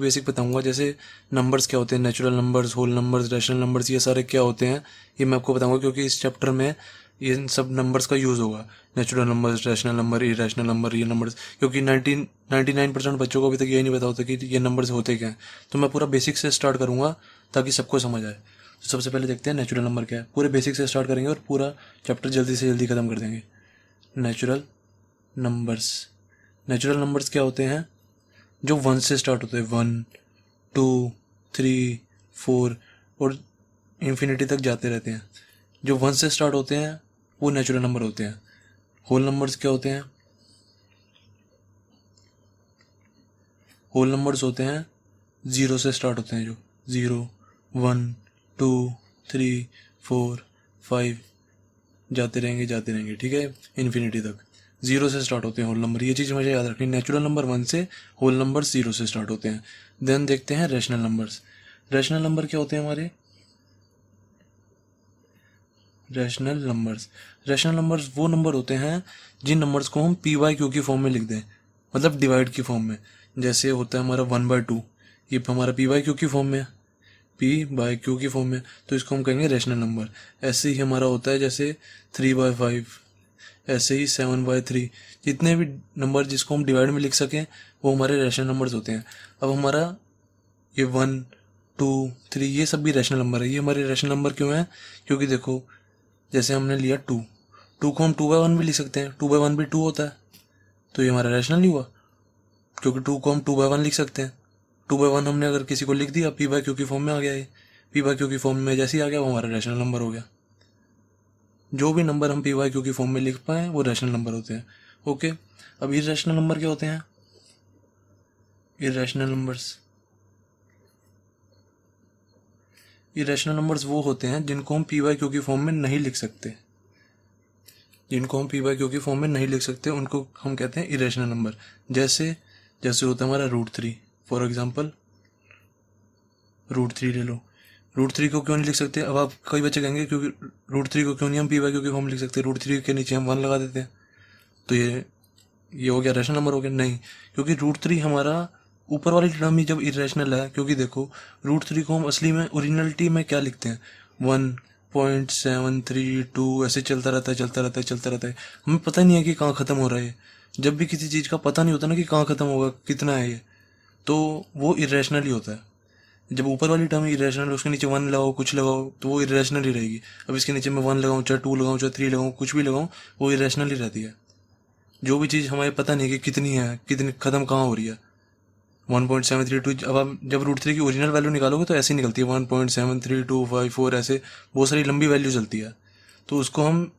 Basic बताऊंगा, जैसे numbers क्या होते हैं, natural numbers, whole numbers, rational numbers, ये सारे क्या होते हैं ये मैं आपको बताऊंगा, क्योंकि इस चैप्टर में इन सब नंबर्स का यूज़ होगा। Natural numbers, rational number, irrational number, ये नंबर्स, क्योंकि 99% बच्चों को अभी तक यही नहीं पता होता कि ये नंबर्स होते क्या हैं। तो मैं पूरा बेसिक से स्टार्ट करूँगा ताकि सबको समझ आए। तो सबसे पहले देखते हैं नेचुरल नंबर क्या है। पूरे बेसिक से स्टार्ट करेंगे और पूरा चैप्टर जल्दी से जल्दी ख़त्म कर देंगे। नेचुरल नंबर्स, नेचुरल नंबर्स क्या होते हैं? जो 1 से स्टार्ट होते हैं, 1, 2, 3, 4 और इन्फिनिटी तक जाते रहते हैं। जो 1 से स्टार्ट होते हैं वो नेचुरल नंबर होते हैं। होल नंबर्स क्या होते हैं? होल नंबर्स होते हैं 0 से स्टार्ट होते हैं, जो 0, 1, 2, 3, 4, 5 जाते रहेंगे, ठीक है, इन्फिनिटी तक 0 से स्टार्ट होते हैं होल नंबर। ये चीज़ मुझे याद रखनी। नेचुरल नंबर 1 से, होल नंबर 0 से स्टार्ट होते हैं। देन देखते हैं रैशनल नंबर्स। रैशनल नंबर क्या होते हैं हमारे? रैशनल नंबर्स, रैशनल नंबर्स वो नंबर होते हैं जिन नंबर्स को हम पी बाई क्यू की फॉर्म में लिख दें, मतलब डिवाइड की फॉर्म में। जैसे होता है हमारा 1/2, ये हमारा पी बाई क्यू की फॉर्म में, पी बाई क्यू की फॉर्म में, तो इसको हम कहेंगे रैशनल नंबर। ऐसे ही हमारा होता है जैसे 3/5, ऐसे ही 7/3। जितने भी नंबर जिसको हम डिवाइड में लिख सकें वो हमारे रैशनल नंबर्स होते हैं। अब हमारा ये 1, 2, 3 ये सब भी रैशनल नंबर है। ये हमारे रैशनल नंबर क्यों है? क्योंकि देखो, जैसे हमने लिया 2, 2 को हम 2/1 भी लिख सकते हैं, 2/1 भी 2 होता है, तो ये हमारा रैशनल नहीं हुआ, क्योंकि 2 को हम 2/1 लिख सकते हैं। 2/1 हमने अगर किसी को लिख दिया, पी बाई क्यू की फॉर्म में आ गया, ये पी बाई क्यू की फॉर्म में जैसे ही आ गया वो हमारा रैशनल नंबर हो गया। जो भी नंबर हम पी बाई क्यू की फॉर्म में लिख पाए वो रैशनल नंबर होते हैं। ओके, अब इरेशनल नंबर क्या होते हैं? इरेशनल नंबर्स, इरेशनल नंबर्स वो होते हैं जिनको हम पी बाई क्यू की फॉर्म में नहीं लिख सकते। जिनको हम पी बाई क्यू की फॉर्म में नहीं लिख सकते उनको हम कहते हैं इरेशनल नंबर। जैसे जैसे होता है हमारा √3, फॉर एग्जाम्पल √3 ले लो। √3 को क्यों नहीं लिख सकते? अब आप कई बच्चे कहेंगे क्योंकि √3 को क्यों नहीं हम पी बाई क्यू की फॉर्म में लिख सकते? √3 के नीचे हम 1 लगा देते हैं, तो ये हो गया रैशनल नंबर हो गया। नहीं, क्योंकि √3 हमारा ऊपर वाली टर्म ही जब इरेशनल है, क्योंकि देखो √3 को हम असली में ओरिजिनलिटी में क्या लिखते हैं? 1.732 ऐसे चलता रहता है। हमें पता नहीं है कि कहाँ ख़त्म हो रहा है। जब भी किसी चीज़ का पता नहीं होता ना कि कहाँ ख़त्म होगा, कितना है ये, तो वो इरेशनल ही होता है। जब ऊपर वाली टर्म इरेशनल, उसके नीचे 1 लगाओ, कुछ लगाओ, तो वो इरेशनल ही रहेगी। अब इसके नीचे मैं 1 लगाऊँ, चाहे 2 लगाऊँ, चाहे 3 लगाऊँ, कुछ भी लगाऊँ, वो इरेशनल ही रहती है। जो भी चीज़ हमें पता नहीं कि कितनी है, कितनी ख़त्म कहाँ हो रही है, 1.732। अब आप जब √3 की ओरिजिनल वैल्यू निकालोगे तो ऐसे ही निकलती है, 1.73254 ऐसे बहुत सारी लंबी वैल्यू चलती है। तो उसको हम,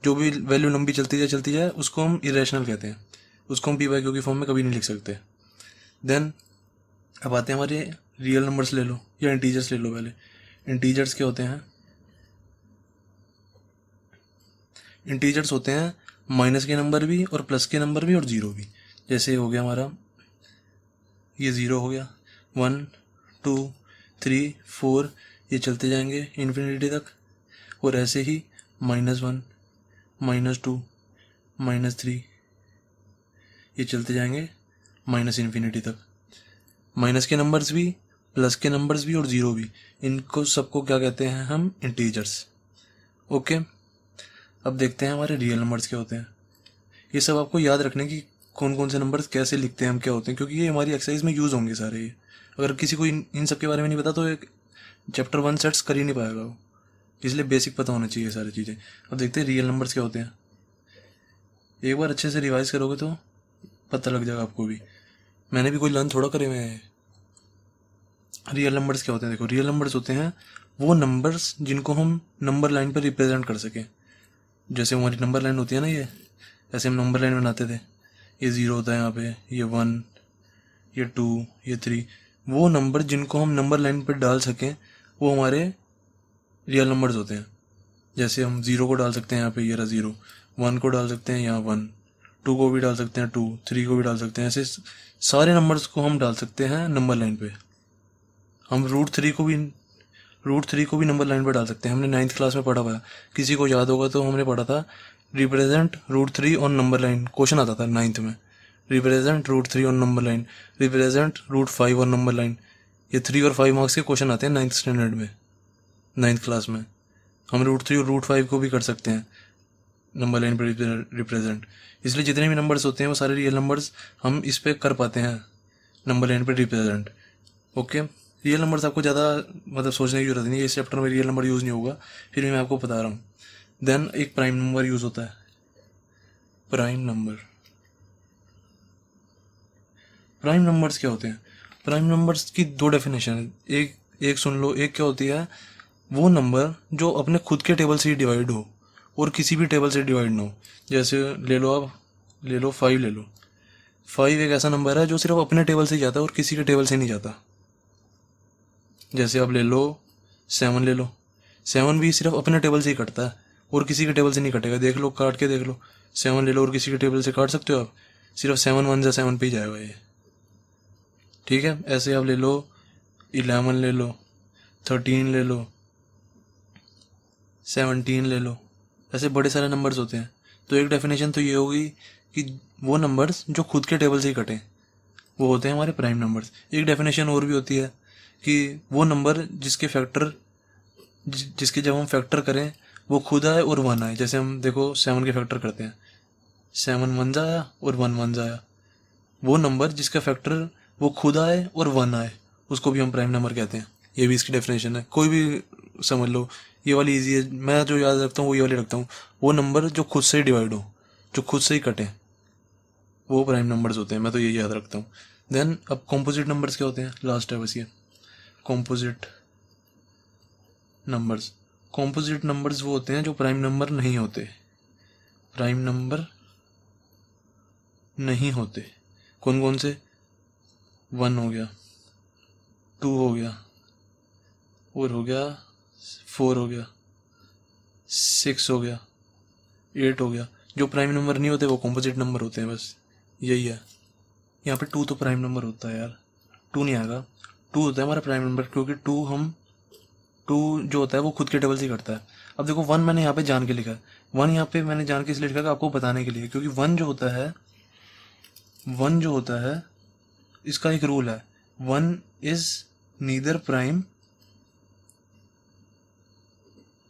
जो भी वैल्यू लंबी चलती जाए उसको हम इरेशनल कहते हैं। उसको हम पी बाई क्यू की फॉर्म में कभी नहीं लिख सकते। देन अब आते हैं हमारे रियल नंबर्स ले लो या इंटीजर्स ले लो। पहले इंटीजर्स क्या होते हैं? इंटीजर्स होते हैं माइनस के नंबर भी और प्लस के नंबर भी और ज़ीरो भी। जैसे हो गया हमारा ये 0 हो गया, 1, 2, 3, 4 ये चलते जाएंगे इन्फिनिटी तक। और ऐसे ही -1, -2, -3 ये चलते जाएंगे माइनस इन्फिनिटी तक। माइनस के नंबर्स भी, प्लस के नंबर्स भी और ज़ीरो भी, इनको सबको क्या कहते हैं हम? इंटीजर्स। ओके, अब देखते हैं हमारे रियल नंबर्स क्या होते हैं। ये सब आपको याद रखने की कौन कौन से नंबर्स कैसे लिखते हैं हम, क्या होते हैं, क्योंकि ये हमारी एक्सरसाइज में यूज़ होंगे सारे। ये अगर किसी को इन सब के बारे में नहीं पता तो एक चैप्टर 1 सेट्स कर ही नहीं पाएगा वो, इसलिए बेसिक पता होना चाहिए सारी चीज़ें। अब देखते हैं रियल नंबर्स क्या होते हैं। एक बार अच्छे से रिवाइज करोगे तो पता लग जाएगा आपको भी। मैंने भी कोई लर्न थोड़ा करे हुए हैं। रियल नंबर्स क्या होते हैं? देखो, रियल नंबर्स होते हैं वो नंबर्स जिनको हम नंबर लाइन पर रिप्रेजेंट कर सकें। जैसे हमारी नंबर लाइन होती है ना, ये ऐसे हम नंबर लाइन बनाते थे, ये 0 होता है यहाँ पे, ये 1, ये 2, ये 3। वो नंबर जिनको हम नंबर लाइन पर डाल सकें वो हमारे रियल नंबर्स होते हैं। जैसे हम 0 को डाल सकते हैं यहाँ पे, ये रहा 0, 1 को डाल सकते हैं यहाँ 1, 2 को भी डाल सकते हैं 2, 3 को भी डाल सकते हैं। ऐसे सारे नंबर्स को हम डाल सकते हैं नंबर लाइन पे। हम √3 को भी नंबर लाइन पर डाल सकते हैं। हमने 9th क्लास में पढ़ा हुआ है, किसी को याद होगा तो हमने पढ़ा था represent √3 on number line, question आता था 9th में। Represent root 3 on number line, represent root 5 on number line. ये 3 और 5 मार्क्स के क्वेश्चन आते हैं 9th स्टैंडर्ड में, 9th क्लास में। हम रूट 3 और रूट 5 को भी कर सकते हैं नंबर लाइन पर रिप्रेजेंट। इसलिए जितने भी नंबर्स होते हैं वो सारे रियल नंबर्स हम इस पर कर पाते हैं नंबर लाइन पर रिप्रेजेंट। ओके, रियल नंबर्स आपको ज़्यादा मतलब सोचने की जरूरत नहीं है, इस चैप्टर में रियल नंबर यूज़ नहीं होगा, फिर भी मैं आपको बता रहा हूँ। देन एक प्राइम नंबर यूज़ होता है। प्राइम नंबर, प्राइम नंबर्स क्या होते हैं? प्राइम नंबर्स की दो डेफिनेशन है। एक सुन लो। एक क्या होती है? वो नंबर जो अपने खुद के टेबल से ही डिवाइड हो और किसी भी टेबल से डिवाइड ना हो। जैसे ले लो, आप ले लो 5 ले लो। 5 एक ऐसा नंबर है जो सिर्फ अपने टेबल से ही जाता है और किसी के टेबल से नहीं जाता। जैसे आप ले लो 7 ले लो। 7 भी सिर्फ अपने टेबल से ही कटता है और किसी के टेबल से नहीं कटेगा। देख लो, काट के देख लो। 7 ले लो और किसी के टेबल से काट सकते हो आप? सिर्फ 7 1 जा 7 पे ही जाएगा ये। ठीक है, ऐसे आप ले लो 11 ले लो, 13 ले लो, 17 ले लो। ऐसे बड़े सारे नंबर्स होते हैं। तो एक डेफिनेशन तो ये होगी कि वो नंबर्स जो खुद के टेबल से ही कटें वो होते हैं हमारे प्राइम नंबर्स। एक डेफिनेशन और भी होती है कि वो नंबर जिसके फैक्टर जिसके जब हम फैक्टर करें वो खुद आए और 1 आए। जैसे हम देखो 7 के फैक्टर करते हैं, 7 1 आया और 1 1 आया। वो नंबर जिसका फैक्टर वो खुद आए और 1 आए उसको भी हम प्राइम नंबर कहते हैं। ये भी इसकी डेफिनेशन है, कोई भी समझ लो। ये वाली इजी है, मैं जो याद रखता हूँ वो ये वाली रखता हूँ। वो नंबर जो खुद से ही डिवाइड हो, जो खुद से ही कटे, वो प्राइम नंबर्स होते हैं। मैं तो यही याद रखता हूँ। देन अब कॉम्पोजिट नंबर्स क्या होते हैं? लास्ट है बस ये, कॉम्पोजिट नंबर्स। कॉम्पोजिट नंबर्स वो होते हैं जो प्राइम नंबर नहीं होते। प्राइम नंबर नहीं होते। कौन कौन से? 1 हो गया, 2 हो गया, और हो गया 4 हो गया, 6 हो गया, 8 हो गया। जो प्राइम नंबर नहीं होते वो कॉम्पोजिट नंबर होते हैं, बस यही है। यहाँ पे 2 तो प्राइम नंबर होता है यार, 2 नहीं आएगा। 2 होता है हमारा प्राइम नंबर, क्योंकि 2 जो होता है वो खुद के टेबल से ही करता है। अब देखो 1 मैंने यहाँ पे जान के लिखा है। 1 यहाँ पे मैंने जान के इसलिए लिखा है आपको बताने के लिए, क्योंकि 1 जो होता है, 1 जो होता है इसका एक रूल है। 1 is neither prime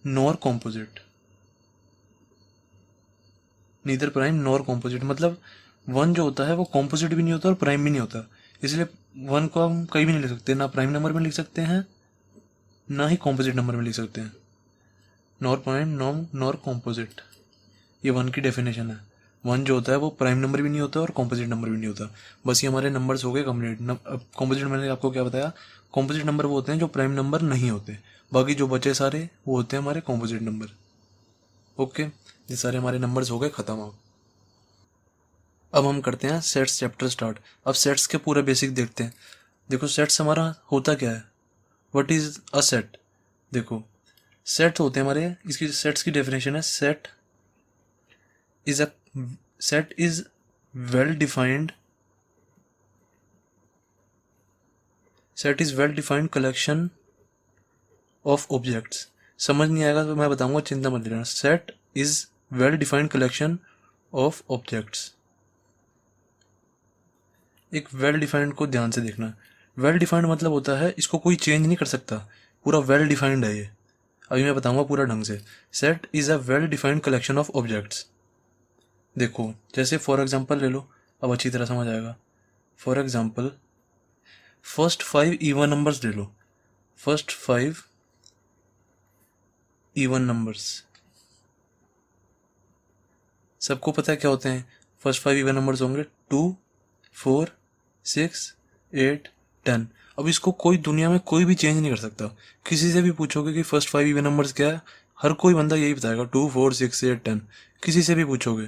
nor composite. Neither prime nor composite मतलब 1 जो होता है वो कॉम्पोजिट भी नहीं होता और प्राइम भी नहीं होता। इसलिए 1 को हम कहीं भी नहीं लिख सकते, ना प्राइम नंबर में लिख सकते हैं ना ही कॉम्पोजिट नंबर में लिख सकते हैं। नॉर प्राइम नॉर कॉम्पोजिट, ये 1 की डेफिनेशन है। 1 जो होता है वो प्राइम नंबर भी नहीं होता और कॉम्पोजिट नंबर भी नहीं होता। बस ये हमारे नंबर्स हो गए कंप्लीट। अब कॉम्पोजिट मैंने आपको क्या बताया? कॉम्पोजिट नंबर वो होते हैं जो प्राइम नंबर नहीं होते, बाकी जो बचे सारे वो होते हैं हमारे कॉम्पोजिट नंबर। ओके, ये सारे हमारे नंबर्स हो गए ख़त्म। अब हम करते हैं सेट्स चैप्टर स्टार्ट। अब सेट्स के पूरे बेसिक देखते हैं। देखो सेट्स हमारा होता क्या है, व्हाट इज अ सेट। देखो सेट होते हैं हमारे, इसकी सेट्स की डेफिनेशन है, set is well defined collection of objects. समझ नहीं आएगा तो मैं बताऊंगा, चिंता मत लेना। Set is well defined collection of objects. एक वेल डिफाइंड को ध्यान से देखना। वेल डिफाइंड मतलब होता है इसको कोई चेंज नहीं कर सकता, पूरा वेल डिफाइंड है ये। अभी मैं बताऊंगा पूरा ढंग से। Set is a well defined collection of objects. देखो जैसे फॉर एग्जांपल ले लो, अब अच्छी तरह समझ आएगा। For example first 5 even numbers ले लो। फर्स्ट 5 इवन नंबर्स, सबको पता है क्या होते हैं। फर्स्ट 5 इवन नंबर्स होंगे 2 4 6 8 10। अब इसको कोई दुनिया में कोई भी चेंज नहीं कर सकता। किसी से भी पूछोगे कि फर्स्ट 5 इवन नंबर्स क्या है, हर कोई बंदा यही बताएगा 2 4 6 8 10। किसी से भी पूछोगे,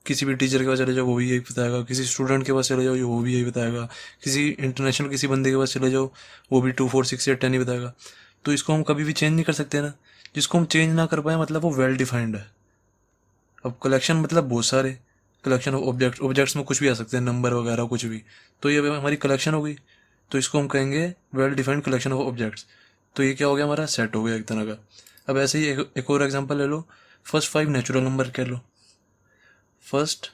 किसी भी टीचर के पास चले जाओ वो भी यही बताएगा, किसी स्टूडेंट के पास चले जाओ वो भी यही बताएगा, किसी इंटरनेशनल किसी बंदे के पास चले जाओ वो भी 2 4 6 8 10 ही बताएगा। तो इसको हम कभी भी चेंज नहीं कर सकते ना। जिसको हम चेंज ना कर पाए मतलब वो वेल डिफाइंड है। अब कलेक्शन मतलब बहुत सारे, कलेक्शन ऑफ ऑब्जेक्ट्स में कुछ भी आ सकते हैं, नंबर वगैरह कुछ भी। तो ये हमारी कलेक्शन हो गई, तो इसको हम कहेंगे well defined collection of objects. तो ये क्या हो गया, हमारा सेट हो गया एक तरह का। अब ऐसे ही एक और एग्जांपल ले लो। फर्स्ट 5 नेचुरल नंबर कह लो। फर्स्ट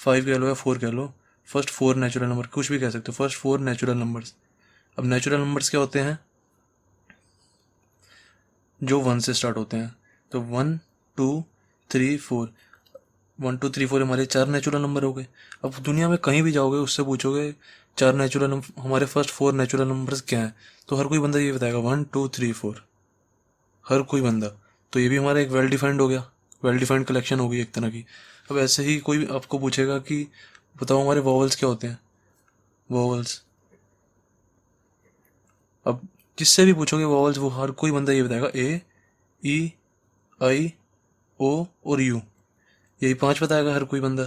5 कह लो या 4 कह लो, फर्स्ट 4 नेचुरल नंबर, कुछ भी कह सकते हो, फर्स्ट 4 नेचुरल नंबर्स। अब नेचुरल नंबर्स क्या होते हैं? जो 1 से स्टार्ट होते हैं। तो 1 2 3 4, 1 2 3 4 हमारे 4 नेचुरल नंबर हो गए। अब दुनिया में कहीं भी जाओगे उससे पूछोगे 4 नेचुरल नंबर, हमारे फर्स्ट 4 नेचुरल नंबर्स क्या हैं, तो हर कोई बंदा ये बताएगा 1 2 3 4, हर कोई बंदा। तो ये भी हमारा एक वेल डिफाइंड हो गया, वेल डिफाइंड कलेक्शन होगी एक तरह की। अब ऐसे ही कोई आपको पूछेगा कि बताओ हमारे वॉवल्स क्या होते हैं, वॉवल्स। अब जिससे भी पूछोगे वॉवल्स, वो हर कोई बंदा ये बताएगा ए ई आई ओ और यू, यही 5 बताएगा हर कोई बंदा।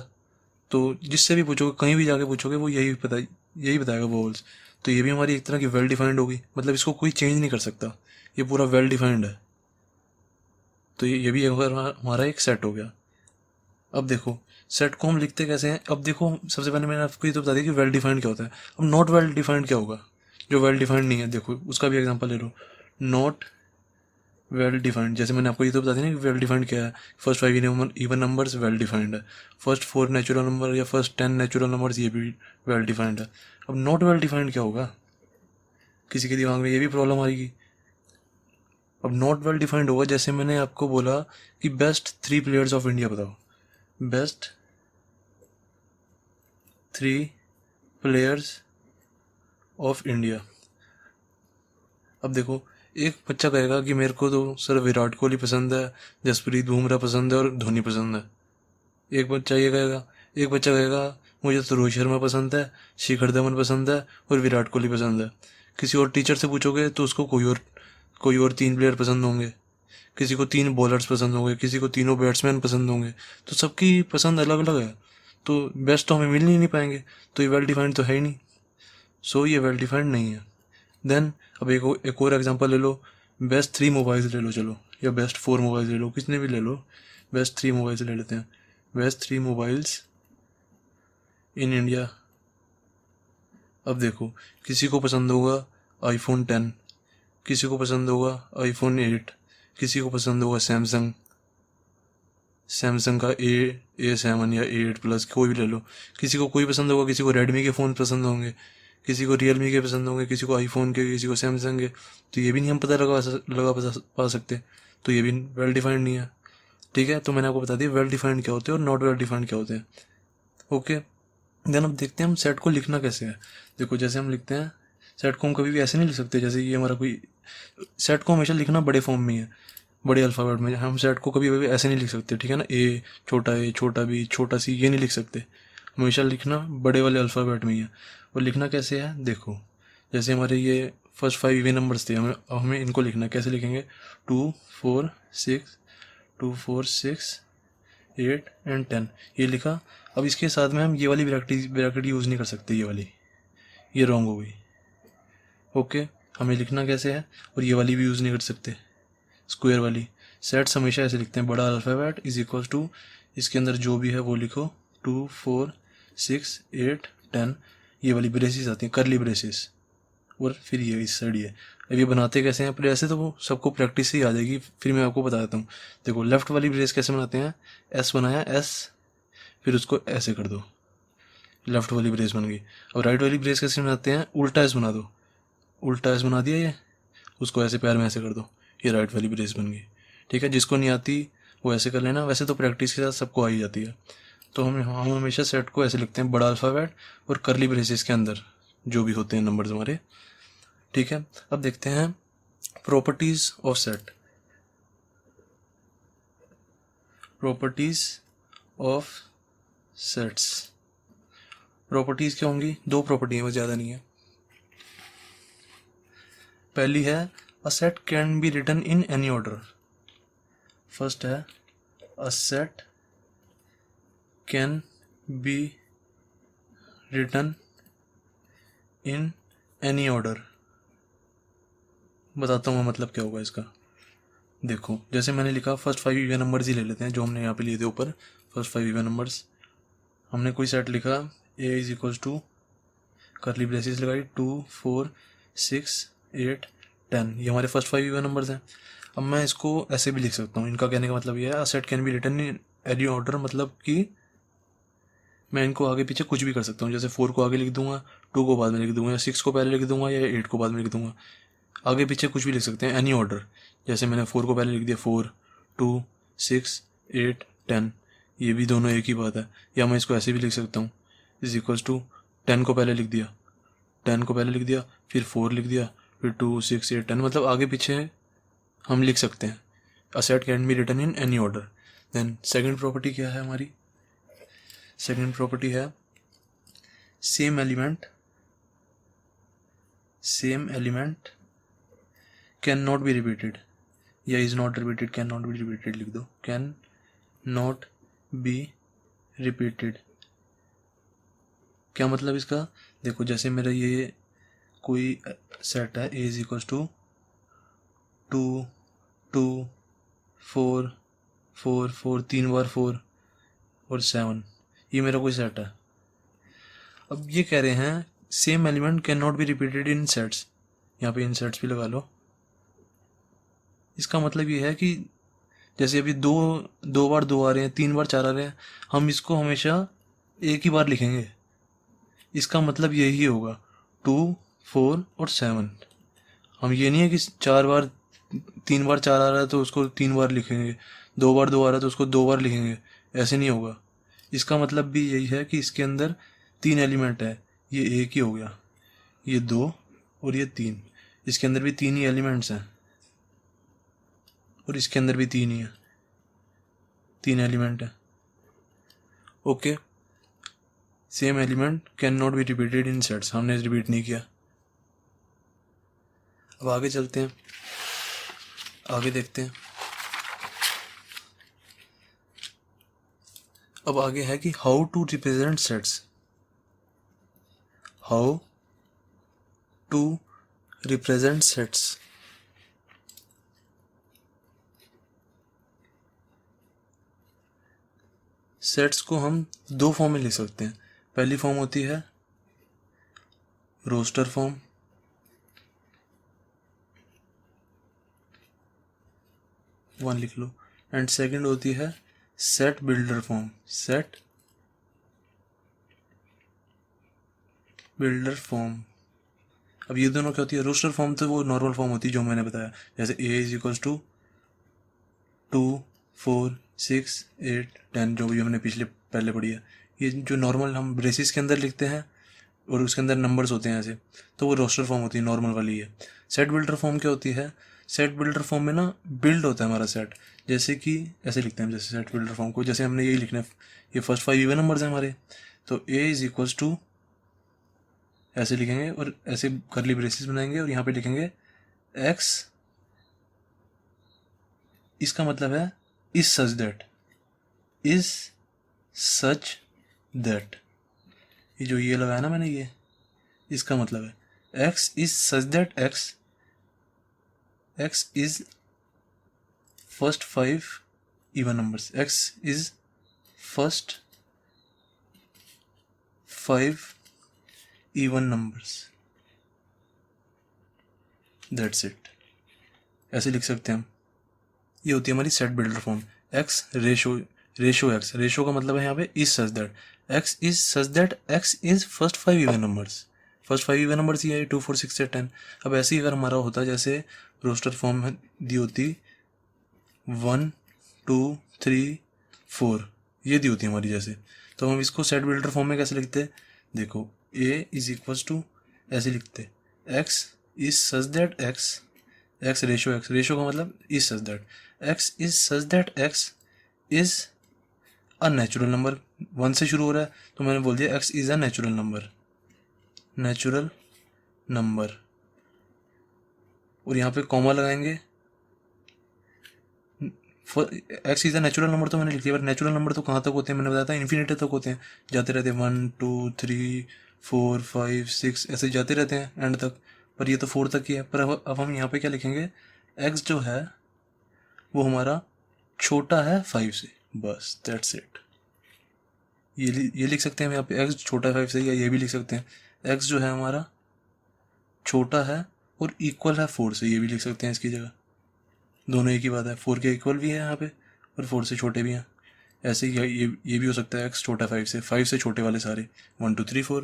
तो जिससे भी पूछोगे, कहीं भी जाके पूछोगे, वो यही बताएगा वॉवल्स। तो ये भी हमारी एक तरह की वेल डिफाइंड होगी, मतलब इसको कोई चेंज नहीं कर सकता, ये पूरा वेल डिफाइंड है। तो ये भी हमारा एक सेट हो गया। अब देखो सेट को हम लिखते कैसे हैं। अब देखो सबसे पहले मैंने आपको ये तो बता दिया कि वेल डिफाइंड क्या होता है। अब नॉट वेल डिफाइंड क्या होगा, जो वेल डिफाइंड नहीं है। देखो उसका भी एग्जांपल ले लो, नॉट वेल डिफाइंड। जैसे मैंने आपको ये तो बता दिया ना कि वेल डिफाइंड क्या है, first 5 even numbers well defined है, फर्स्ट 4 नेचुरल नंबर या फर्स्ट 10 नेचुरल नंबर्स ये भी वेल डिफाइंड है। अब नॉट वेल डिफाइंड क्या होगा, किसी के दिमाग में ये भी प्रॉब्लम आएगी। अब नॉट वेल डिफाइंड होगा, जैसे मैंने आपको बोला कि बेस्ट 3 प्लेयर्स ऑफ इंडिया बताओ, बेस्ट 3 प्लेयर्स ऑफ इंडिया। अब देखो एक बच्चा कहेगा कि मेरे को तो सर विराट कोहली पसंद है, जसप्रीत बुमराह पसंद है और धोनी पसंद है। एक बच्चा ये कहेगा, एक बच्चा कहेगा मुझे तो रोहित शर्मा पसंद है, शिखर धवन पसंद है और विराट कोहली पसंद है। किसी और टीचर से पूछोगे तो उसको कोई और 3 प्लेयर पसंद होंगे, किसी को 3 बॉलर्स पसंद होंगे, किसी को तीनों बैट्समैन पसंद होंगे। तो सबकी पसंद अलग अलग है, तो बेस्ट तो हमें मिल ही नहीं पाएंगे, तो ये वेल डिफाइंड तो है ही नहीं। सो ये वेल डिफाइंड नहीं है। देन अब एक और एग्जांपल ले लो, बेस्ट 3 मोबाइल्स ले लो चलो, या बेस्ट 4 मोबाइल्स ले लो, कितने भी ले लो, बेस्ट 3 मोबाइल्स ले लेते हैं। Best 3 mobiles in India. अब देखो किसी को पसंद होगा आईफोन 10, किसी को पसंद होगा आईफोन 8, किसी को पसंद होगा सैमसंग का A7 या A8 प्लस, कोई भी ले लो। किसी को कोई पसंद होगा, किसी को रेडमी के फ़ोन पसंद होंगे, किसी को रियलमी के पसंद होंगे, किसी को आईफोन के, किसी को सैमसंग के। तो ये भी नहीं हम पा सकते, तो ये भी वेल डिफाइंड नहीं है। ठीक है, तो मैंने आपको बता दिया वेल डिफाइंड क्या होते हैं और नॉट वेल डिफाइंड क्या होते हैं। ओके, देन अब देखते हैं हम सेट को लिखना कैसे है। देखो जैसे हम लिखते हैं सेट को, हम कभी भी ऐसे नहीं लिख सकते जैसे ये हमारा कोई, सेट को हमेशा लिखना बड़े फॉर्म में है, बड़े अल्फ़ाबेट में। हम सेट को कभी कभी ऐसे नहीं लिख सकते, ठीक है ना, ए छोटा बी छोटा सी, ये नहीं लिख सकते, हमेशा लिखना बड़े वाले अल्फ़ाबेट में ही है। और लिखना कैसे है, देखो जैसे हमारे ये फर्स्ट 5 इवन नंबर्स थे, हमें इनको लिखना, कैसे लिखेंगे, 2 4 6 8 एंड 10, ये लिखा। अब इसके साथ में हम ये वाली ब्रैकेट यूज़ नहीं कर सकते, ये वाली, ये रॉन्ग हो गई। ओके, हमें लिखना कैसे है, और ये वाली भी यूज़ नहीं कर सकते, स्क्वायर वाली। सेट्स हमेशा ऐसे लिखते हैं, बड़ा अल्फ़ाबेट इज इक्वल टू, इसके अंदर जो भी है वो लिखो, 2 4 6 8 10, ये वाली ब्रेसेस आती हैं, करली ब्रेसेस, और फिर ये इस साइड ये। अब ये बनाते कैसे हैं, पर ऐसे तो वो सबको प्रैक्टिस से ही आ जाएगी, फिर मैं आपको बताता हूँ। देखो लेफ्ट वाली ब्रेस कैसे बनाते हैं, एस बनाया, एस, फिर उसको ऐसे कर दो, लेफ्ट वाली ब्रेस बन गई। अब राइट वाली ब्रेस कैसे बनाते हैं, उल्टा एस बना दो, उल्टा एस बना दिया ये, उसको ऐसे पैर में ऐसे कर दो, ये राइट वाली ब्रेस बन गई। ठीक है, जिसको नहीं आती वो ऐसे कर लेना, वैसे तो प्रैक्टिस के साथ सबको आ ही जाती है। तो हम हमेशा सेट को ऐसे लिखते हैं, बड़ा अल्फ़ाबेट और करली ब्रेसेस के अंदर जो भी होते हैं नंबर्स हमारे। ठीक है, अब देखते हैं properties of set. Properties of sets, properties क्या होंगी, 2 प्रॉपर्टी है, वो ज़्यादा नहीं है। पहली है a set can be written in any order. First है a set can be written in any order. बताता हूँ मतलब क्या होगा इसका। देखो जैसे मैंने लिखा, फर्स्ट 5 इवन नंबर्स ही ले लेते हैं जो हमने यहाँ पे लिए थे ऊपर, फर्स्ट 5 इवन नंबर्स। हमने कोई सेट लिखा, A is equals to, curly braces लगाई, 2 4 6 8 10, ये हमारे फर्स्ट 5 इवन नंबर्स हैं। अब मैं इसको ऐसे भी लिख सकता हूँ, इनका कहने का मतलब ये है, a set can be written in any order, मतलब कि मैं इनको आगे पीछे कुछ भी कर सकता हूँ, जैसे 4 को आगे लिख दूंगा, 2 को बाद में लिख दूंगा, या 6 को पहले लिख दूंगा, या 8 को बाद में लिख दूंगा। आगे पीछे कुछ भी लिख सकते हैं, एनी ऑर्डर। जैसे मैंने 4 को पहले लिख दिया, 4 2 6 8 10, ये भी दोनों एक ही बात है। या मैं इसको ऐसे भी लिख सकता हूँ, इज इक्वल्स टू 10 को पहले लिख दिया, 10 को पहले लिख दिया, फिर 4 लिख दिया, फिर 2 6 8 10, मतलब आगे पीछे हम लिख सकते हैं। A set can be written in any order. Then second property क्या है हमारी? सेकंड प्रॉपर्टी है same element can not be repeated, या is not repeated, can not be repeated लिख दो, कैन नॉट बी रिपीटेड। क्या मतलब इसका? देखो, जैसे मेरा ये कोई सेट है, ए इज इक्वल्स टू 2 2 4 4 4, 3 बार 4 और 7, ये मेरा कोई सेट है। अब ये कह रहे हैं same element can not be repeated in sets, यहाँ पे इन सेट्स भी लगा लो। इसका मतलब ये है कि जैसे अभी दो बार 2 आ रहे हैं, 3 बार 4 आ रहे हैं, हम इसको हमेशा एक ही बार लिखेंगे। इसका मतलब यही होगा 2 4 और 7। हम ये नहीं है कि 3 बार 4 आ रहा है तो उसको 3 बार लिखेंगे, 2 बार 2 आ रहा है तो उसको 2 बार लिखेंगे, ऐसे नहीं होगा। इसका मतलब भी यही है कि इसके अंदर 3 एलिमेंट है, ये एक ही हो गया, ये 2 और ये 3, इसके अंदर भी 3 ही एलिमेंट्स हैं, और इसके अंदर भी 3 ही है, 3 एलिमेंट है। Okay, same element can not be repeated in sets, हमने रिपीट नहीं किया। अब आगे चलते हैं, आगे देखते हैं। अब आगे है कि how to represent sets, how to represent sets. Sets को हम 2 फॉर्म में लिख सकते हैं। पहली फॉर्म होती है रोस्टर फॉर्म, वन लिख लो, एंड सेकंड होती है set builder form, set builder form. अब ये दोनों क्या होती है? रोस्टर फॉर्म तो वो नॉर्मल फॉर्म होती है जो मैंने बताया, जैसे ए इज इक्वल्स टू 2 4 6 8 10, जो भी हमने पहले पढ़ी है। ये जो नॉर्मल हम ब्रेसिस के अंदर लिखते हैं और उसके अंदर नंबर्स होते हैं ऐसे, तो वो रोस्टर फॉर्म होती है, नॉर्मल वाली है। सेट बिल्डर फॉर्म क्या होती है? सेट बिल्डर फॉर्म में ना बिल्ड होता है हमारा सेट, जैसे कि ऐसे लिखते हैं, जैसे सेट बिल्डर फॉर्म को, जैसे हमने यही लिखना है, ये फर्स्ट 5 इवन नंबर्स हैं हमारे, तो ए इज इक्वल्स टू ऐसे लिखेंगे और ऐसे करली ब्रेसिस बनाएंगे और यहाँ पे लिखेंगे एक्स, इसका मतलब है is such that, is such that, ये जो ये लगाया ना मैंने, ये इसका मतलब है x is such that x is first 5 even numbers, x is first 5 even numbers, that's it. ऐसे लिख सकते हैं हम। ये होती है हमारी set builder form. X ratio x, ratio का मतलब है यहाँ पे is such that, x is such that x is first 5 even numbers, first 5 even numbers ये है 2 4 6 से 10। अब ऐसे ही अगर हमारा होता, जैसे रोस्टर फॉर्म दी होती 1 2 3 4, ये दी होती हमारी जैसे, तो हम इसको सेट बिल्डर फॉर्म में कैसे लिखते? देखो, ए इज इक्वल्स टू ऐसे लिखते, x is such that x, x ratio का मतलब is such that, x is such that x is a natural number, 1 से शुरू हो रहा है तो मैंने बोल दिया x is a natural number, और यहाँ पे कॉमा लगाएंगे। X is a natural number तो मैंने लिख दिया, पर नेचुरल नंबर तो कहाँ तक होते हैं? मैंने बताया था इन्फिनिटी तक होते हैं, जाते रहते हैं 1 2 3 4 5 6 ऐसे जाते रहते हैं एंड तक, पर ये तो 4 तक ही है। पर अब हम यहाँ पे क्या लिखेंगे? एक्स जो है वो हमारा छोटा है 5 से, बस दैट्स इट। ये लिख सकते हैं हम यहाँ पे, एक्स छोटा है 5 से, या ये भी लिख सकते हैं एक्स जो है हमारा छोटा है और इक्वल है 4 से, ये भी लिख सकते हैं इसकी जगह। दोनों एक ही बात है, 4 के इक्वल भी है यहाँ पे और 4 से छोटे भी हैं। ऐसे ही ये भी हो सकता है x छोटा 5 से, 5 से छोटे वाले सारे 1 2 3 4।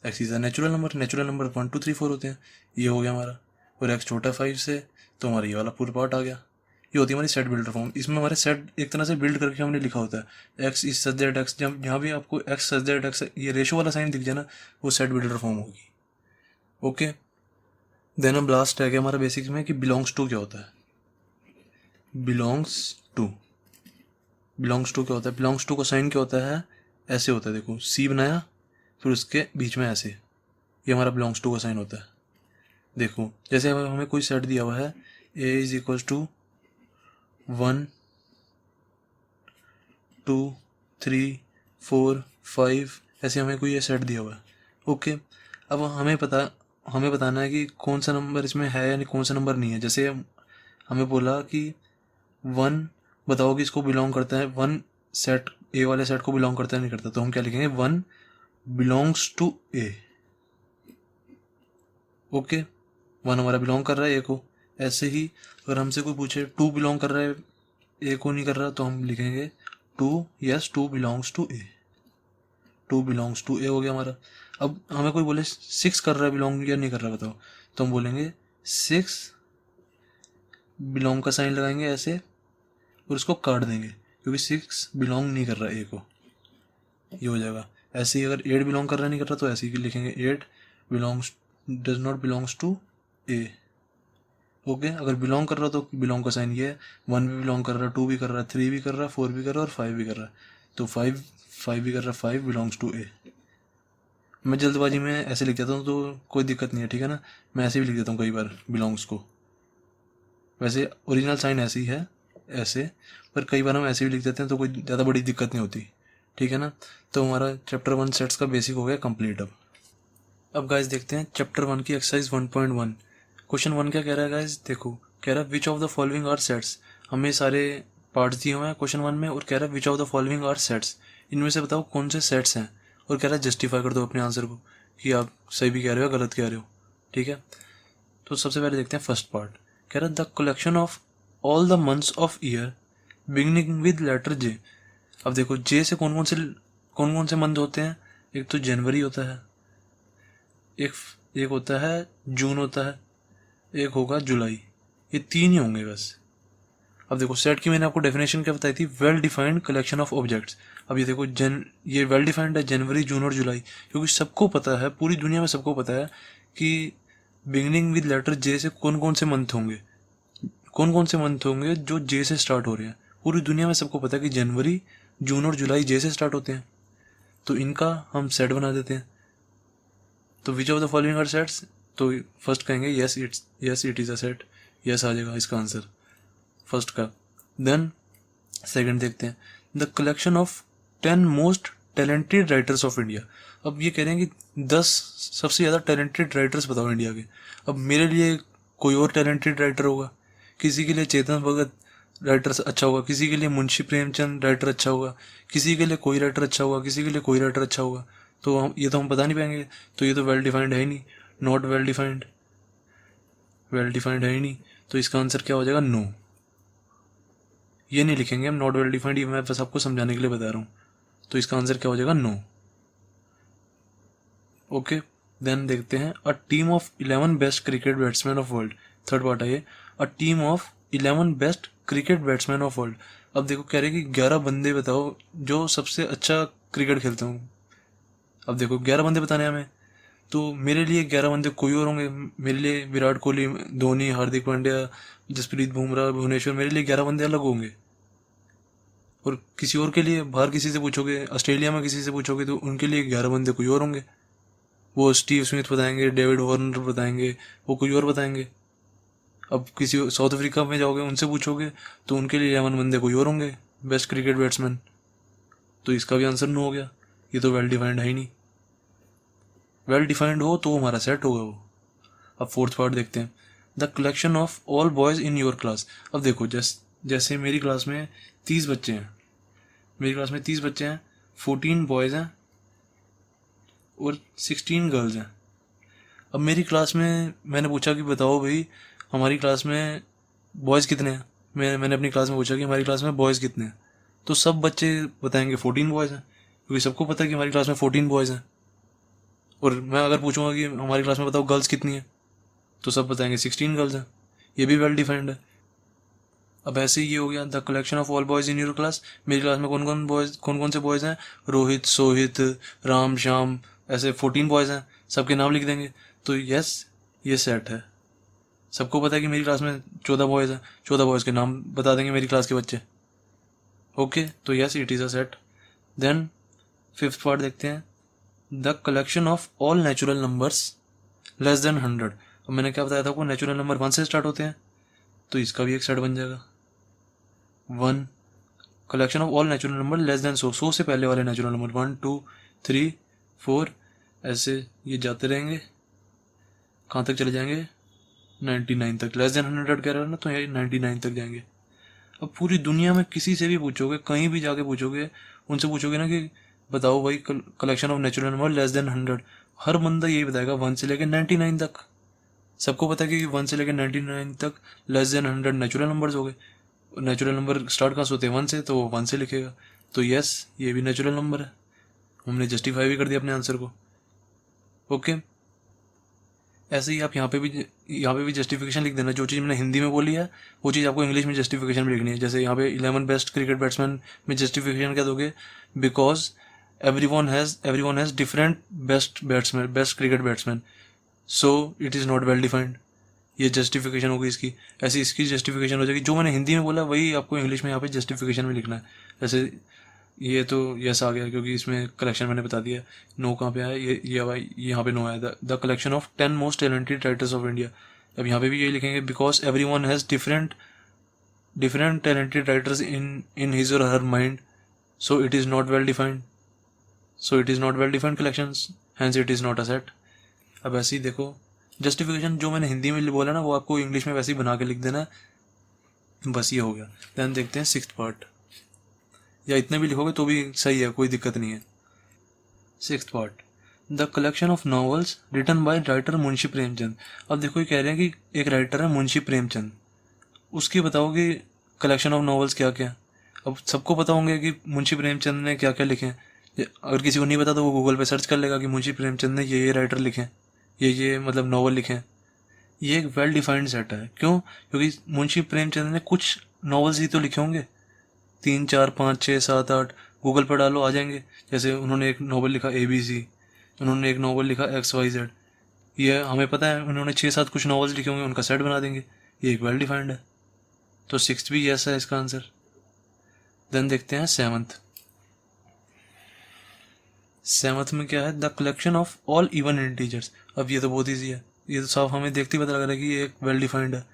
x is a natural number 1 2 3 4 होते हैं, ये हो गया हमारा। और x छोटा 5 से, तो हमारा ये वाला पूरा पार्ट आ गया। ये होती है हमारी सेट बिल्डर फॉर्म। इसमें हमारे सेट एक तरह से बिल्ड करके हमने लिखा होता है x is such that x, जब यहाँ भी आपको x सच दैट x ये रेशो वाला साइन दिख जाए ना, वो सेट बिल्डर फॉर्म होगी। ओके, देन अब लास्ट है क्या हमारा बेसिक्स में कि बिलोंग्स टू क्या होता है। बिलोंग्स टू क्या होता है? बिलोंग्स टू का साइन क्या होता है? ऐसे होता है, देखो सी बनाया फिर उसके बीच में ऐसे, ये हमारा बिलोंग्स टू का साइन होता है। देखो जैसे हमें कोई सेट दिया हुआ है a इज इक्वल टू 1 2 3 4 5, ऐसे हमें कोई ये सेट दिया हुआ है। ओके, अब हमें बताना है कि कौन सा नंबर इसमें है यानी कौन सा नंबर नहीं है। जैसे हमें बोला कि 1 बताओ कि इसको बिलोंग करता है, 1 सेट ए वाले सेट को बिलोंग करता है नहीं करता, तो हम क्या लिखेंगे 1 बिलोंग्स टू ए। ओके, 1 हमारा बिलोंग कर रहा है ए को। ऐसे ही अगर हमसे कोई पूछे 2 बिलोंग कर रहा है ए को नहीं कर रहा, तो हम लिखेंगे 2 yes 2 belongs to A. 2 belongs to A हो गया हमारा। अब हमें कोई बोले 6 कर रहा है बिलोंग या नहीं कर रहा बताओ, तो हम बोलेंगे 6 बिलोंग का साइन लगाएंगे ऐसे और उसको काट देंगे, क्योंकि 6 बिलोंग नहीं कर रहा ए को, ये हो जाएगा। ऐसे ही अगर 8 बिलोंग कर रहा नहीं कर रहा, तो ऐसे ही लिखेंगे 8 belongs does not belongs to A. Okay, अगर बिलोंग कर रहा तो बिलोंग का साइन ये है, 1 भी बिलोंग कर रहा है, 2 भी कर रहा है, 3 भी कर रहा है, 4 भी कर रहा है और 5 भी कर रहा है, तो 5 भी कर रहा है, 5 बिलोंग्स टू ए। मैं जल्दबाजी में ऐसे लिख देता हूँ तो कोई दिक्कत नहीं है, ठीक है ना। मैं ऐसे भी लिख देता हूँ कई बार बिलोंग्स को, वैसे ओरिजिनल साइन ऐसे ही है ऐसे, पर कई बार हम ऐसे भी लिख देते हैं तो कोई ज़्यादा बड़ी दिक्कत नहीं होती, ठीक है ना। तो हमारा चैप्टर 1 सेट्स का बेसिक हो गया कंप्लीट। अब गाइस देखते हैं चैप्टर 1 की एक्सरसाइज 1.1। क्वेश्चन 1 क्या कह रहा है गाइस, देखो कह रहा है which of the following are sets. हमें सारे पार्ट्स दिए हुए हैं क्वेश्चन 1 में, और कह रहा है which of the following are sets, इनमें से बताओ कौन से सेट्स हैं, और कह रहा है जस्टिफाई कर दो अपने आंसर को कि आप सही भी कह रहे हो गलत कह रहे हो, ठीक है। तो सबसे पहले देखते हैं फर्स्ट पार्ट। कह रहा है the collection of all the months of year beginning with letter J. अब देखो जे से कौन कौन से मंथ होते हैं, एक तो जनवरी होता है, एक होता है जून होता है, एक होगा जुलाई, ये 3 ही होंगे बस। अब देखो सेट की मैंने आपको डेफिनेशन क्या बताई थी, well defined collection of objects. अब ये देखो ये वेल डिफाइंड है जनवरी जून और जुलाई, क्योंकि सबको पता है, पूरी दुनिया में सबको पता है कि बिगिनिंग विद लेटर जे से कौन से मंथ होंगे जो जे से स्टार्ट हो रहे हैं। पूरी दुनिया में सबको पता है कि जनवरी जून और जुलाई जे से स्टार्ट होते हैं, तो इनका हम सेट बना देते हैं। तो which of the following are sets, तो फर्स्ट कहेंगे yes it is a set, yes आ जाएगा इसका आंसर फर्स्ट का। देन सेकंड देखते हैं the collection of 10 most talented writers of India. अब ये कह रहे हैं कि 10 सबसे ज़्यादा टैलेंटेड राइटर्स बताओ इंडिया के। अब मेरे लिए कोई और टैलेंटेड राइटर होगा, किसी के लिए चेतन भगत राइटर अच्छा होगा, किसी के लिए मुंशी प्रेमचंद राइटर अच्छा होगा, किसी के लिए कोई राइटर अच्छा होगा, किसी के लिए कोई राइटर अच्छा होगा, तो हम बता नहीं पाएंगे। तो ये तो वेल डिफाइंड है ही नहीं, नॉट वेल डिफाइंड है ही नहीं, तो इसका आंसर क्या हो जाएगा, नो। ये नहीं लिखेंगे हम नॉट वेल डिफाइंड, ये मैं बस आपको समझाने के लिए बता रहा हूँ। तो इसका आंसर क्या हो जाएगा, नो। ओके, देन देखते हैं a team of 11 best cricket batsman of world. Third part है ये, a team of 11 best cricket batsman of world. अब देखो कह रहे कि 11 बंदे बताओ जो सबसे अच्छा क्रिकेट खेलते हों। अब देखो 11 बंदे बताने हमें, तो मेरे लिए 11 बंदे कोई और होंगे। मेरे लिए विराट कोहली, धोनी, हार्दिक पांड्या, जसप्रीत बुमराह, भुवनेश्वर, मेरे लिए 11 बंदे अलग होंगे। और किसी और के लिए बाहर किसी से पूछोगे, ऑस्ट्रेलिया में किसी से पूछोगे, तो उनके लिए 11 बंदे कोई और होंगे। वो स्टीव स्मिथ बताएंगे, डेविड वार्नर बताएंगे, वो कोई और बताएंगे। अब किसी साउथ अफ्रीका में जाओगे उनसे पूछोगे तो उनके लिए 11 बंदे कोई और होंगे बेस्ट क्रिकेट बैट्समैन। तो इसका भी आंसर नो हो गया, ये तो वेल डिफाइंड है ही नहीं। वेल डिफाइंड हो तो हमारा सेट होगा वो। अब फोर्थ पार्ट देखते हैं the collection of all boys in your class. अब देखो जैसे मेरी क्लास में 30 बच्चे हैं, 14 बॉयज़ हैं और 16 गर्ल्स हैं। अब मेरी क्लास में मैंने पूछा कि बताओ भाई हमारी क्लास में बॉयज़ कितने हैं, मैंने अपनी क्लास में पूछा कि हमारी क्लास में बॉयज़ कितने हैं, तो सब बच्चे बताएंगे 14 बॉयज़ हैं, क्योंकि सबको पता है कि हमारी क्लास में 14 बॉयज़ हैं। और मैं अगर पूछूंगा कि हमारी क्लास में बताओ गर्ल्स कितनी है, तो सब बताएंगे 16 गर्ल्स हैं। ये भी वेल डिफाइंड है। अब ऐसे ही ये हो गया the collection of all boys in your class. मेरी क्लास में कौन कौन से बॉयज़ हैं, रोहित, सोहित, राम, श्याम, ऐसे 14 बॉयज़ हैं, सबके नाम लिख देंगे। तो यस, ये सेट है। सबको पता है कि मेरी क्लास में 14 बॉयज़ हैं, 14 बॉयज़ के नाम बता देंगे मेरी क्लास के बच्चे। ओके, तो yes, it is a set. Then 5th part देखते हैं, the collection of all natural numbers less than 100। अब मैंने क्या बताया था आपको, नेचुरल नंबर 1 से स्टार्ट होते हैं, तो इसका भी एक सेट बन जाएगा 1। Collection of all natural number less than 100 से पहले वाले नेचुरल नंबर 1 2 3 4, ऐसे ये जाते रहेंगे, कहाँ तक चले जाएंगे, 99 तक। लेस देन 100 कह रहा है ना, तो ये 99 तक जाएंगे। अब पूरी दुनिया में किसी से भी पूछोगे, कहीं भी जाके पूछोगे, उनसे पूछोगे ना कि बताओ भाई collection of natural number less than 100, हर बंदा यही बताएगा 1 से लेकर 99 तक। सबको पता है कि 1 से लेकर 99 तक लेस देन 100 नेचुरल नंबर्स हो गए। नेचुरल नंबर स्टार्ट कहाँ से होते हैं, 1 से, तो वो 1 से लिखेगा। तो यस, ये भी नेचुरल नंबर है। हमने जस्टिफाई भी कर दिया अपने आंसर को। ओके, ऐसे ही आप यहाँ पे भी जस्टिफिकेशन लिख देना। जो चीज़ मैंने हिंदी में बोली है वो चीज़ आपको इंग्लिश में जस्टिफिकेशन में लिखनी है। जैसे यहाँ पे 11 बेस्ट क्रिकेट बैट्समैन में जस्टिफिकेशन क्या दोगे, because everyone has different best cricket batsman, so it is not well defined. ये जस्टिफिकेशन होगी इसकी। ऐसे इसकी जस्टिफिकेशन हो जाएगी। जो मैंने हिंदी में बोला वही आपको इंग्लिश में यहाँ पे जस्टिफिकेशन में लिखना है। जैसे ये तो यस आ गया क्योंकि इसमें कलेक्शन मैंने बता दिया। नो कहाँ पे आया, ये भाई यहाँ पे नो आया। The collection of 10 most talented writers of India. अब यहाँ पे भी यही लिखेंगे, because every one has different talented writers in his और her mind, so it is not well defined collections, hence it is not a set. अब ऐसे ही देखो, जस्टिफिकेशन जो मैंने हिंदी में बोला ना वो आपको इंग्लिश में वैसे ही बना के लिख देना। बस ये हो गया। देन देखते हैं 6th पार्ट, या इतने भी लिखोगे तो भी सही है, कोई दिक्कत नहीं है। 6th part, the collection of novels written by writer Munshi Premchand. अब देखो ये कह रहे हैं कि एक राइटर है मुंशी प्रेमचंद, उसकी बताओगे कलेक्शन ऑफ नॉवेल्स क्या क्या। अब सबको पता होंगे कि मुंशी प्रेमचंद ने क्या क्या लिखे हैं। अगर किसी को नहीं पता तो वो गूगल पे सर्च कर लेगा कि मुंशी प्रेमचंद ने ये राइटर लिखे हैं, ये मतलब नॉवल लिखे हैं। ये एक वेल डिफाइंड सेट है। क्यों? क्योंकि मुंशी प्रेमचंद ने कुछ नॉवेल्स ही तो लिखे होंगे, 3 4 5 6 7 8, गूगल पर डालो आ जाएंगे। जैसे उन्होंने एक नॉवल लिखा ABC, उन्होंने एक नॉवल लिखा XYZ, ये हमें पता है। उन्होंने 6 7 कुछ नॉवेल्स लिखे होंगे, उनका सेट बना देंगे। ये एक वेल डिफाइंड है। तो 6th भी यस है इसका आंसर। देन देखते हैं 7th में क्या है, the collection of all even integers. अब ये तो बहुत ईजी है, ये तो साफ हमें देखते ही पता लग रहा है कि ये एक वेल डिफाइंड है।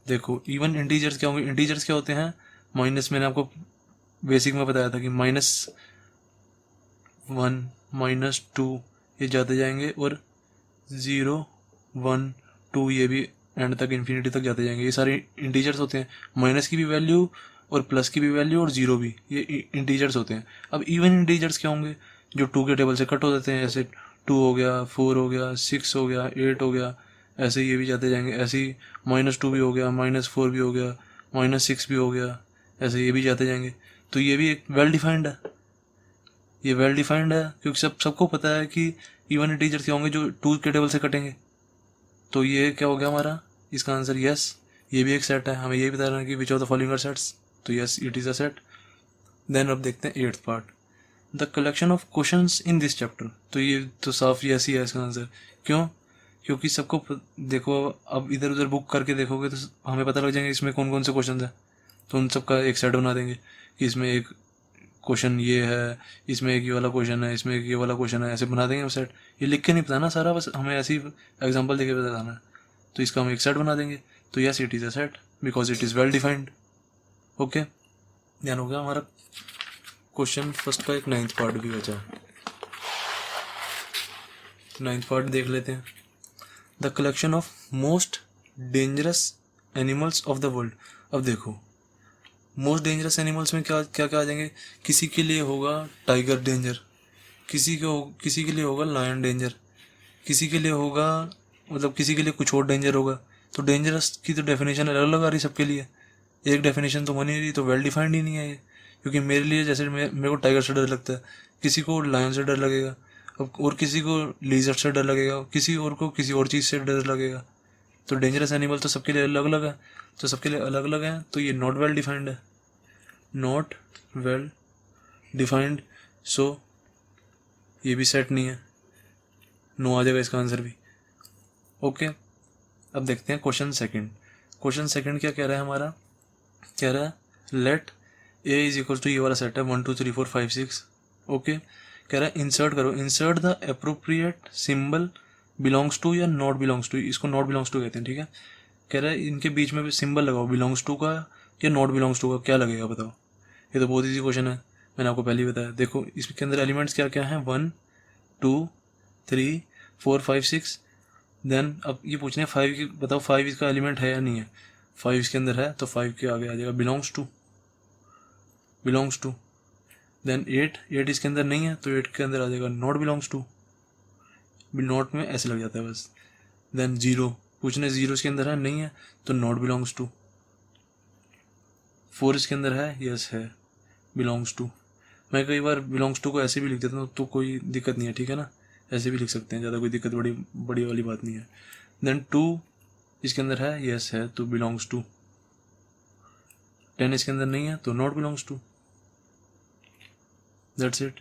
देखो इवन इंटीजर्स क्या होंगे, इंटीजर्स क्या होते हैं, माइनस, मैंने आपको बेसिक में बताया था कि -1 -2 ये जाते जाएंगे, और 0 1 2 ये भी एंड तक इन्फिनिटी तक जाते जाएंगे। ये सारे इंटीजर्स होते हैं। माइनस की भी वैल्यू और प्लस की भी वैल्यू और 0 भी, ये इंटीजर्स होते हैं। अब इवन इंटीजर्स क्या होंगे, जो 2 के टेबल से कट हो जाते हैं। ऐसे 2 हो गया, 4 हो गया, 6 हो गया, 8 हो गया, ऐसे ये भी जाते जाएंगे। ऐसे ही -2 भी हो गया, -4 भी हो गया, -6 भी हो गया, ऐसे ये भी जाते जाएंगे। तो ये भी एक वेल डिफाइंड है। ये वेल डिफाइंड है क्योंकि सबको पता है कि इवन इंटीजर्स क्या होंगे जो 2 के टेबल से कटेंगे। तो ये क्या हो गया हमारा, इसका आंसर यस। ये भी एक सेट है। हमें ये भी बताना है कि which of the following are sets, तो yes it is a set. Then अब देखते हैं 8th part, the collection of questions in this chapter. तो ये तो साफ यस ही है इसका आंसर। क्यों? क्योंकि सबको देखो, अब इधर उधर बुक करके देखोगे तो हमें पता लग जाएंगे इसमें कौन कौन से क्वेश्चन है, तो उन सबका एक सेट बना देंगे कि इसमें एक क्वेश्चन ये है, इसमें एक ये वाला क्वेश्चन है, इसमें एक ये वाला क्वेश्चन है, ऐसे बना देंगे हम सेट। ये लिख के नहीं बताना सारा, बस हमें ऐसे ही एग्जाम्पल देके बताना है। तो इसका हम एक सेट बना देंगे। तो yes it is a set because it is well defined. Okay, ध्यान हो गया हमारा। क्वेश्चन फर्स्ट का एक 9th पार्ट भी बचा है। 9th पार्ट देख लेते हैं, the collection of most dangerous animals of the world. अब देखो मोस्ट डेंजरस एनिमल्स में क्या क्या क्या आ जाएंगे। किसी के लिए होगा टाइगर डेंजर, किसी के लिए होगा लायन डेंजर, किसी के लिए होगा, मतलब किसी के लिए कुछ और डेंजर होगा। तो डेंजरस की तो डेफिनेशन अलग अलग आ रही सबके लिए, एक डेफिनेशन तो बनी रही, तो वेल डिफाइंड ही नहीं है ये। क्योंकि मेरे लिए जैसे मेरे को टाइगर से डर लगता है, किसी को लायन से डर लगेगा, और किसी को लीजर्ड से डर लगेगा, किसी और को किसी और चीज़ से डर लगेगा। तो डेंजरस एनिमल तो सबके लिए अलग अलग है, तो सबके लिए अलग अलग है, तो ये नॉट वेल डिफाइंड है, नॉट वेल डिफाइंड। सो ये भी सेट नहीं है, नो आ जाएगा इसका आंसर भी। ओके, अब देखते हैं क्वेश्चन सेकंड। क्वेश्चन सेकंड क्या कह रहा है हमारा, कह रहा है let A is equal to, ये वाला सेट है 1 2 3 4 5 6। ओके, कह रहा है इंसर्ट करो, insert the appropriate symbol belongs to या नॉट बिलोंग्स टू, इसको नॉट बिलोंग्स टू कहते हैं, ठीक है। कह रहा है इनके बीच में भी सिंबल लगाओ, बिलोंग्स टू का या नॉट बिलोंग्स टू का, क्या लगेगा बताओ। ये तो बहुत ईजी क्वेश्चन है, मैंने आपको पहले ही बताया। देखो इसके अंदर एलिमेंट्स क्या क्या हैं, 1 2 3 4 5 6। देन अब ये पूछने 5 की, बताओ 5 इसका एलिमेंट है या नहीं है। 5 इसके अंदर है, तो 5 के आगे आ जाएगा belongs to, belongs to. Then 8 इसके अंदर नहीं है, तो 8 के अंदर आ जाएगा नॉट बिलोंग्स टू, नॉट में ऐसे लग जाता है बस। देन 0 पूछने, 0 इसके अंदर है नहीं है, तो नॉट बिलोंग्स टू। 4 इसके अंदर है, यस है, बिलोंग्स टू। मैं कई बार बिलोंग्स टू को ऐसे भी लिख देता हूँ, तो कोई दिक्कत नहीं है, ठीक है ना, ऐसे भी लिख सकते हैं, ज़्यादा कोई दिक्कत बड़ी बड़ी वाली बात नहीं है। देन 2 इसके अंदर है, यस है, तो बिलोंग्स टू। 10 इसके अंदर नहीं है, तो not belongs to. That's it.